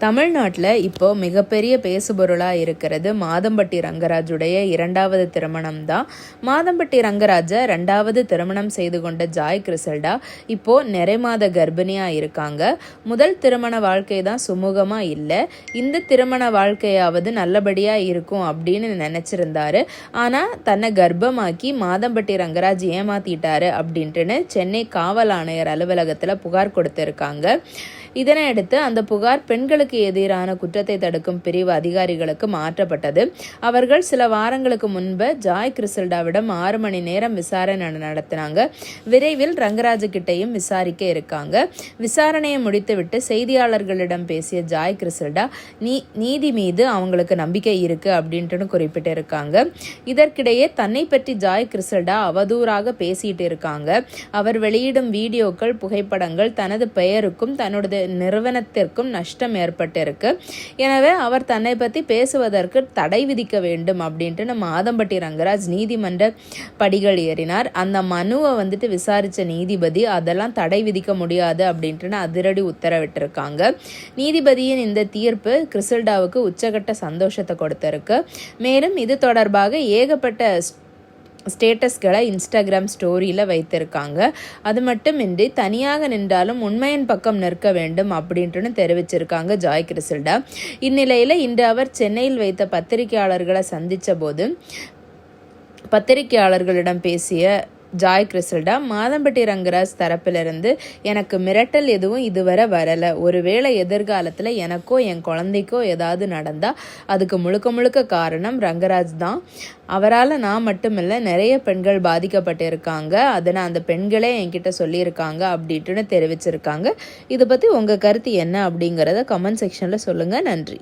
தமிழ்நாட்டில் இப்போ மிகப்பெரிய பேசுபொருளாக இருக்கிறது மாதம்பட்டி ரங்கராஜுடைய 2வது திருமணம் தான். மாதம்பட்டி ரங்கராஜை 2வது திருமணம் செய்து கொண்ட ஜாய் கிறிசல்டா இப்போ நிறைமாத கர்ப்பிணியாக இருக்காங்க. முதல் திருமண வாழ்க்கை தான் சுமூகமாக இல்லை. இந்த திருமண வாழ்க்கையாவது நல்லபடியாக இருக்கும் அப்படின்னு நினச்சிருந்தாரு. ஆனால் தன்னை கர்ப்பமாக்கி மாதம்பட்டி ரங்கராஜ் ஏமாத்திட்டாரு அப்படின்ட்டுன்னு சென்னை காவல் ஆணையர் அலுவலகத்தில் புகார் கொடுத்துருக்காங்க. இதனையடுத்து அந்த புகார் பெண்களுக்கு எதிரான குற்றத்தை தடுக்கும் பிரிவு அதிகாரிகளுக்கு மாற்றப்பட்டது. அவர்கள் சில வாரங்களுக்கு முன்பு ஜாய் கிறிசல்டாவிடம் 6 மணி நேரம் விசாரணை நடத்தினாங்க. விரைவில் ரங்கராஜ் கிட்டையும் விசாரிக்க இருக்காங்க. விசாரணையை முடித்துவிட்டு செய்தியாளர்களிடம் பேசிய ஜாய் கிறிசல்டா நீதி மீது அவங்களுக்கு நம்பிக்கை இருக்கு அப்படின்ட்டு குறிப்பிட்டு இருக்காங்க. இதற்கிடையே தன்னை பற்றி ஜாய் கிறிசல்டா அவதூறாக பேசிட்டு இருக்காங்க. அவர் வெளியிடும் வீடியோக்கள், புகைப்படங்கள் தனது பெயருக்கும் தன்னுடைய நிறுவனத்திற்கும் நஷ்டம் ஏற்பட்டிருக்கு. எனவே அவர் தன்னை பற்றி பேசுவதற்கு தடை விதிக்க வேண்டும் அப்படின்ட்டு மாதம்பட்டி ரங்கராஜ் நீதிமன்ற படிகள் ஏறினார். அந்த மனுவை விசாரித்த நீதிபதி அதெல்லாம் தடை விதிக்க முடியாது அப்படின்ட்டு அதிரடி உத்தரவிட்டிருக்காங்க. நீதிபதியின் இந்த தீர்ப்பு கிறிசல்டாவுக்கு உச்சகட்ட சந்தோஷத்தை கொடுத்திருக்கு. மேலும் இது தொடர்பாக ஏகப்பட்ட ஸ்டேட்டஸ்களை இன்ஸ்டாகிராம் ஸ்டோரியில் வைத்திருக்காங்க. அது மட்டுமின்றி தனியாக நின்றாலும் உண்மையின் பக்கம் நிற்க வேண்டும் அப்படின்ட்டு தெரிவிச்சிருக்காங்க ஜாய் கிறிசல்டா. இந்நிலையில் இன்று அவர் சென்னையில் வைத்த பத்திரிகையாளர்களை சந்தித்த போது பத்திரிகையாளர்களிடம் பேசிய ஜாய் கிறிசல்டா மாதம்பட்டி ரங்கராஜ் தரப்பிலிருந்து எனக்கு மிரட்டல் எதுவும் இதுவரை வரலை. ஒருவேளை எதிர்காலத்தில் எனக்கோ என் குழந்தைக்கோ ஏதாவது நடந்தால் அதுக்கு முழுக்க காரணம் ரங்கராஜ் தான். அவரால் நான் மட்டுமில்லை, நிறைய பெண்கள் பாதிக்கப்பட்டிருக்காங்க. அதனால் அந்த பெண்களே என்கிட்ட சொல்லியிருக்காங்க அப்படின்ட்டு தெரிவிச்சிருக்காங்க. இதை பற்றி உங்கள் கருத்து என்ன அப்படிங்கிறத கமெண்ட் செக்ஷனில் சொல்லுங்கள். நன்றி.